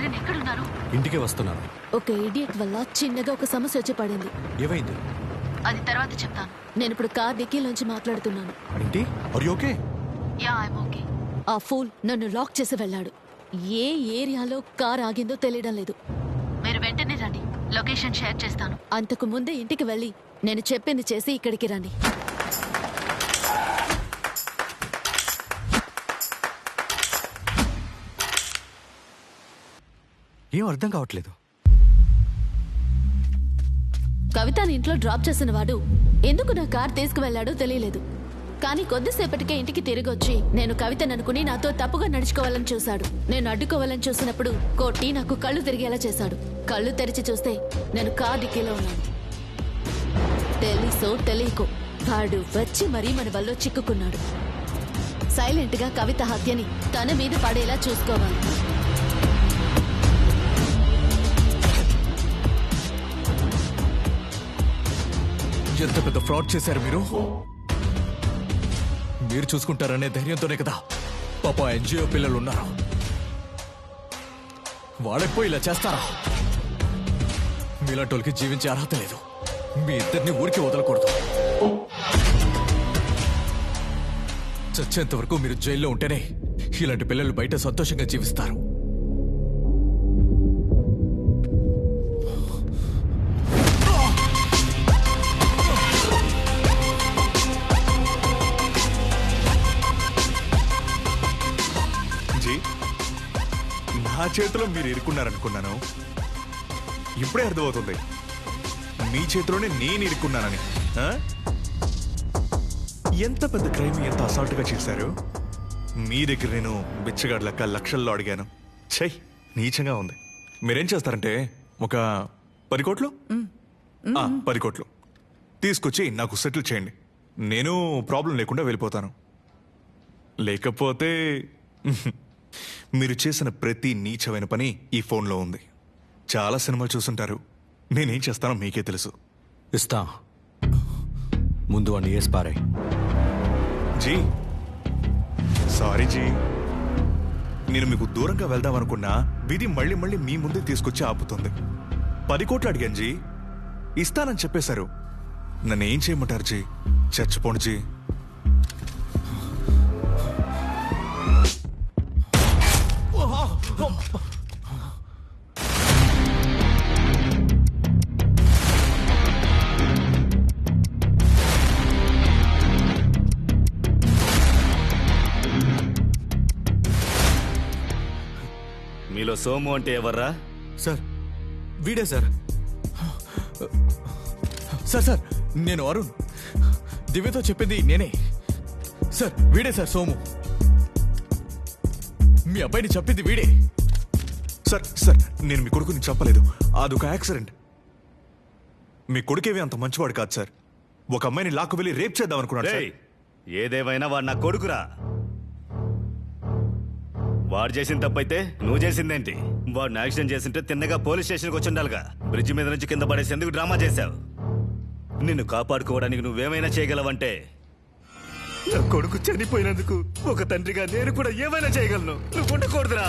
మారన్ ఎక్కడున్నారు? ఇంటికే వస్తున్నాను. ఒక ఇడియట్ వల్ల చిన్నగా ఒక సమస్య వచ్చి పడింది. ఏమైంది? అది తర్వాత చెప్తాను. నేను ఇప్పుడు కార్ డిక్కీలోంచి మాట్లాడుతున్నాను. ఏంటి? Are you okay? Yeah I'm okay. ఆ ఫూల్ నన్ను లాక్ చేసి వెళ్ళాడు. ఏ ఏరియాలో కార్ ఆగిందో తెలియడం లేదు. మీరు వెంటనే రండి, లొకేషన్ షేర్ చేస్తాను. అంతకు ముందే ఇంటికి వెళ్ళి నేను చెప్పింది చేసి ఇక్కడికి రండి. ఏం అర్థం కావట్లేదు. కవితని ఇంట్లో డ్రాప్ చేసిన వాడు ఎందుకు నా కార్ తీసుకువెళ్లాడో తెలియలేదు. కానీ కొద్దిసేపటికే ఇంటికి తిరిగొచ్చి నేను కవితను అనుకుని నాతో తప్పుగా నడుచుకోవాలని చూశాడు. నేను అడ్డుకోవాలని చూసినప్పుడు కొట్టి నాకు కళ్ళు తిరిగేలా చేశాడు. కళ్ళు తెరిచి చూస్తే నేను కార్ డిక్కీలో ఉన్నాను. తెలుసో తెలియకో వాడు వచ్చి మరీ మన వల్ల చిక్కుకున్నాడు. సైలెంట్ గా కవిత హత్యని తన మీద పడేలా చూసుకోవాలి. ఎంత పెద్ద ఫ్రాడ్ చేశారు మీరు. మీరు చూసుకుంటారనే ధైర్యంతోనే కదా పాప ఎన్జిఓ పిల్లలు ఉన్నారు. వాళ్ళకి పోయి ఇలా చేస్తారా? మీలాంటోళ్ళకి జీవించే అర్హత లేదు. మీ ఇద్దరిని ఊరికి వదలకూడదు. చచ్చేంత వరకు మీరు జైల్లో ఉంటేనే ఇలాంటి పిల్లలు బయట సంతోషంగా జీవిస్తారు. నా చేతిలో మీరు ఇరుక్కున్నారనుకున్నాను. ఇప్పుడే అర్థమవుతుంది మీ చేతిలోనే నేను ఇరుక్కున్నానని. ఎంత పెద్ద క్రైమ్ ఎంత అసాల్ట్గా చేశారు. మీ దగ్గర నేను బిచ్చగాడి లెక్క లక్షల్లో అడిగాను. చెయ్ నీచంగా ఉంది. మీరేం చేస్తారంటే ఒక 10 కోట్లు 10 కోట్లు తీసుకొచ్చి నాకు సెటిల్ చేయండి. నేను ప్రాబ్లం లేకుండా వెళ్ళిపోతాను. లేకపోతే మీరు చేసిన ప్రతి నీచమైన పని ఈ ఫోన్లో ఉంది. చాలా సినిమాలు చూసుంటారు. నేనేం చేస్తానో మీకే తెలుసు. ఇస్తా. ముందు అని వేసి పారే. జీ సారీ జీ, నేను మీకు దూరంగా వెళ్దామనుకున్నా విధి మళ్ళీ మళ్ళీ మీ ముందే తీసుకొచ్చి ఆపుతుంది. 10 కోట్లు అడిగాను జీ, ఇస్తానని చెప్పేశారు. నన్ను ఏం చేయమంటారు జీ? చచ్చిపోండి జీ. మీలో సోము అంటే ఎవర్రా? సార్ వీడే సార్. సార్ సార్ నేను అరుణ్. దివ్యతో చెప్పింది నేనే సార్. వీడే సార్ సోము. మీ అబ్బాయిని చెప్పింది వీడే. సార్ సార్ నేను మీ కొడుకుని చెప్పలేదు. అదొక యాక్సిడెంట్. మీ కొడుకేవి అంత మంచివాడు కాదు సార్. ఒక అమ్మాయిని లాక్కు వెళ్ళి రేప్ చేద్దాం అనుకున్నాడు సార్. ఏదేమైనా వాడు నా కొడుకురా. వాడు చేసిన తప్పైతే నువ్వు చేసిందేంటి? వాడిని యాక్సిడెంట్ చేసింటే తిన్నగా పోలీస్ స్టేషన్కి వచ్చి ఉండాలిగా. బ్రిడ్జ్ మీద నుంచి కింద పడేసేందుకు డ్రామా చేశావు. నిన్ను కాపాడుకోవడానికి నువ్వేమైనా చేయగలవంటే నా కొడుకు చనిపోయినందుకు ఒక తండ్రిగా నేను కూడా ఏమైనా చేయగలను. నువ్వు ఉండకూడదురా.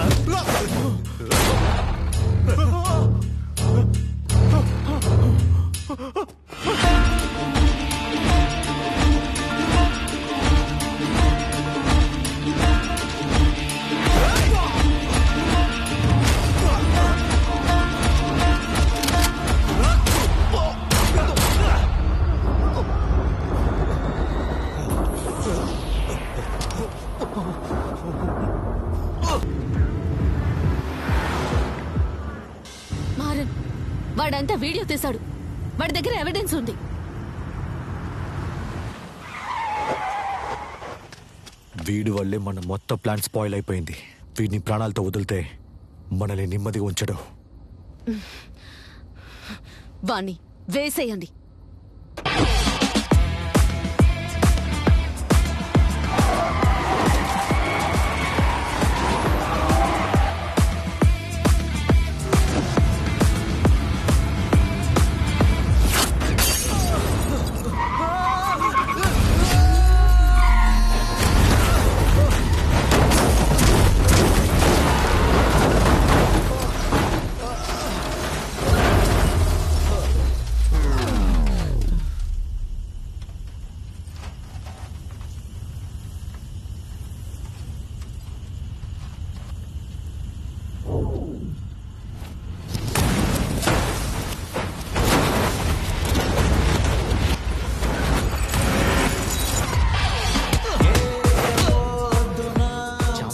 వాడంతా వీడియో తీశాడు. వాడి దగ్గర ఎవిడెన్స్ ఉంది. వీడి వల్లే మన మొత్తం ప్లాన్ స్పాయిల్ అయిపోయింది. వీడిని ప్రాణాలతో వదిలితే మనల్ని నెమ్మదిగా ఉంచడు. వాణ్ణి వేసేయండి.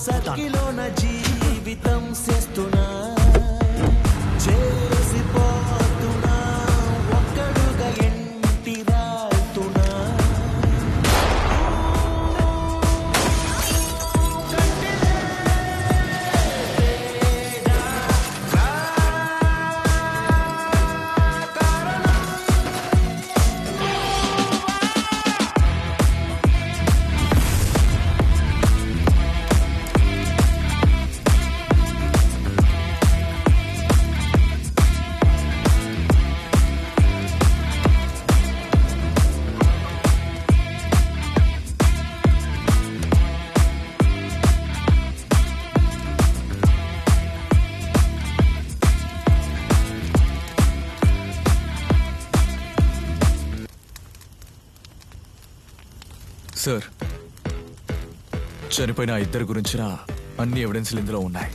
సతిలోన జీవితం చేస్తున్నా చేసిపోతున్నా ఒక్కడుగా ఎంటి రాతున్నా సార్, చనిపోయిన ఆ ఇద్దరి గురించిన అన్ని ఎవిడెన్స్లు ఇందులో ఉన్నాయి.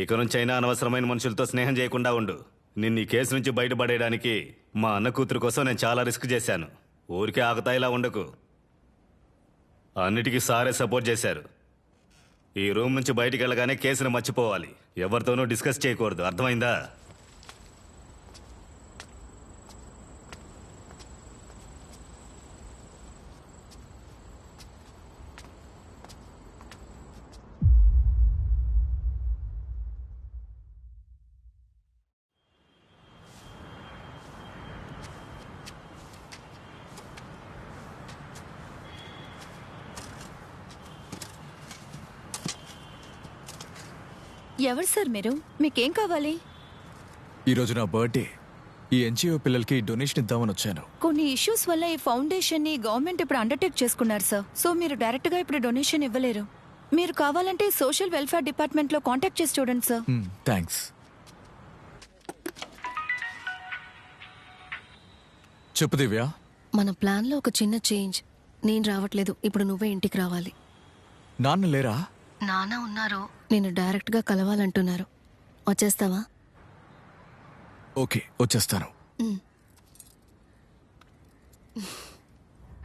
ఇక నుంచైనా అనవసరమైన మనుషులతో స్నేహం చేయకుండా ఉండు. నిన్ను ఈ కేసు నుంచి బయటపడేయడానికి మా అన్న కూతురు కోసం నేను చాలా రిస్క్ చేశాను. ఊరికే ఆగతాయిలా ఉండకు. అన్నిటికీ సారే సపోర్ట్ చేశారు. ఈ రూమ్ నుంచి బయటికి వెళ్ళగానే కేసును మర్చిపోవాలి. ఎవరితోనూ డిస్కస్ చేయకూడదు, అర్థమైందా? ఎవరు సార్ మీరు? మీకేం కావాలి? ఈరోజు నా బర్త్డే. ఈ ఎన్జిఓ పిల్లలకి డొనేషన్ ఇద్దామని వచ్చాను. కొన్ని ఇష్యూస్ వల్ల ఈ ఫౌండేషన్ ని గవర్నమెంట్ ఇప్పుడు అండర్టేక్ చేసుకున్నారు సార్. సో మీరు డైరెక్ట్ గా ఇప్పుడు డొనేషన్ ఇవ్వలేరు. మీరు కావాలంటే సోషల్ వెల్ఫేర్ డిపార్ట్మెంట్ లో కాంటాక్ట్ చేసి చూడండి సార్. థ్యాంక్స్. చెప్పు దివ్య. మన ప్లాన్ లో ఒక చిన్న చేంజ్. నేను రావట్లేదు, ఇప్పుడు నువ్వే ఇంటికి రావాలి. నాన్న లేరా? నాన్న ఉన్నారు, నేను డైరెక్ట్ గా కలవాలంటున్నారు. వచ్చేస్తావా? ఓకే, వచ్చేస్తాను.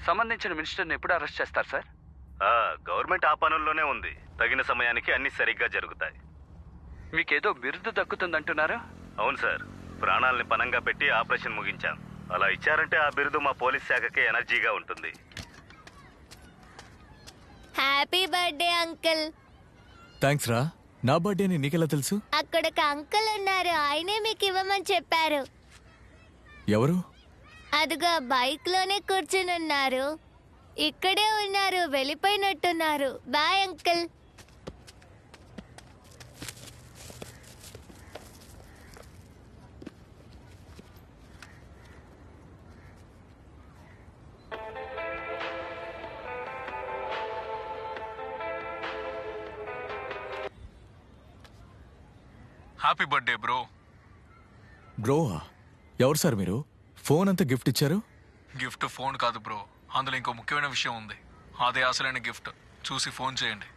సంబంధించిన మినిస్టర్ని ఎప్పుడు అరెస్ట్ చేస్తారు సార్? గవర్నమెంట్ ఆ పనుల్లోనే ఉంది. తగిన సమయానికి అన్ని సరిగ్గా జరుగుతాయి. మీకేదో బిరుదు దక్కుతుందంటున్నారా? అవును సార్, ప్రాణాలని పనంగా పెట్టి ఆపరేషన్ ముగించాం. అలా ఇచ్చారంటే ఆ బిరుదు మా పోలీస్ శాఖకి ఎనర్జీగా ఉంటుంది. Happy birthday uncle. థ్యాంక్స్ రా. నా బర్త్డే అని నీకెలా తెలుసు? అక్కడ ఒక అంకుల్ ఉన్నారు, ఆయనే మీకు ఇవ్వమని చెప్పారు. ఎవరు? అదిగో బైక్ లోనే కూర్చుని ఉన్నారు. ఇక్కడే ఉన్నారు, వెళ్ళిపోయినట్టున్నారు. Bye uncle. Happy birthday bro. Bro ఎవరు సార్ మీరు? ఫోన్ అంతా గిఫ్ట్ ఇచ్చారు. గిఫ్ట్ ఫోన్ కాదు బ్రో, అందులో ఇంకో ముఖ్యమైన విషయం ఉంది. అదే అసలైన గిఫ్ట్. చూసి ఫోన్ చేయండి.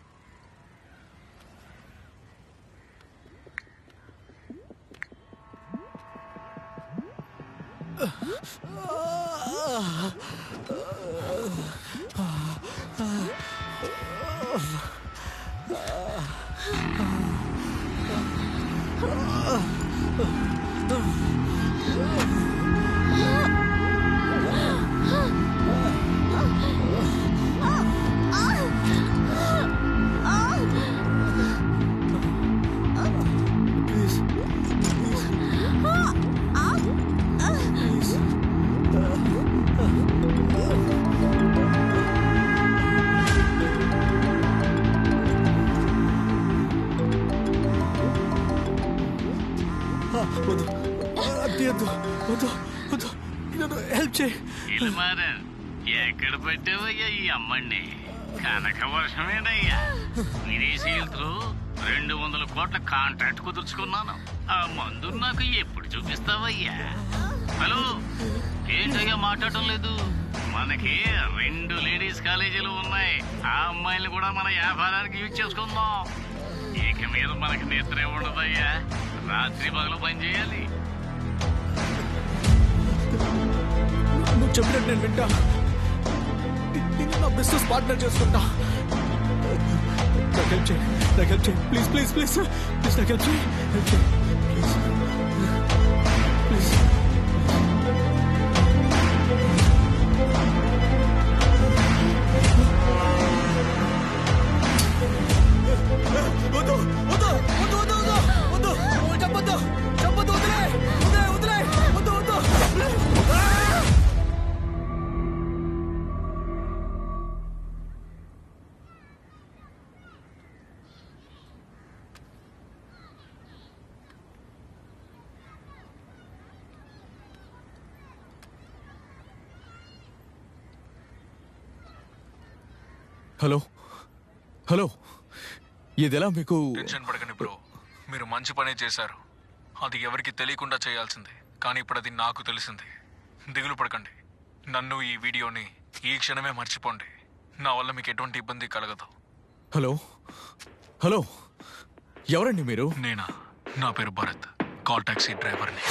హెల్ప్ చేయి. ఎక్కడ పెట్టావయ్యా ఈ అమ్మని? కనక వర్షమేనయ్యా. విదేశీయులతో 200 కోట్ల కాంట్రాక్ట్ కుదుర్చుకున్నాను. ఆ మందు నాకు ఎప్పుడు చూపిస్తావయ్యా? హలో, ఏంటయ్యా మాట్లాడటం లేదు? మనకి 2 లేడీస్ కాలేజీలు ఉన్నాయి. ఆ అమ్మాయిలు కూడా మన వ్యాపారానికి యూజ్ చేసుకుందాం. ఇక మీద మనకి నిద్ర ఉండదయ్యా. రాత్రి పగలు పని చేయాలి. నువ్వు చెప్పినట్టు నేను వింటా. నిన్ను నా బిజినెస్ పార్ట్నర్ చేసుకుంటా. నాకు హెల్ప్ చేయి, నాకు హెల్ప్ చేయి. ప్లీజ్ ప్లీజ్ ప్లీజ్ ప్లీజ్ నాకు హెల్ప్ చేయి, హెల్ప్ చేయి ప్లీజ్ ప్లీజ్. వద్దు వద్దు వద్దు వద్దు వద్దు వద్దు చెప్పొద్దు చెప్పొద్దు, వదిలే వదిలే వదిలే వద్దు వద్దు. హలో హలో, ఇదెలా మీకు? టెన్షన్ పడకండి బ్రో, మీరు మంచి పనే చేశారు. అది ఎవరికి తెలియకుండా చేయాల్సింది, కానీ ఇప్పుడు అది నాకు తెలిసింది. దిగులు పడకండి. నన్ను, ఈ వీడియోని ఈ క్షణమే మర్చిపోండి. నా వల్ల మీకు ఎటువంటి ఇబ్బంది కలగదు. హలో హలో, ఎవరండి మీరు? నేనా? నా పేరు భరత్, కాల్ టాక్సీ డ్రైవర్ని.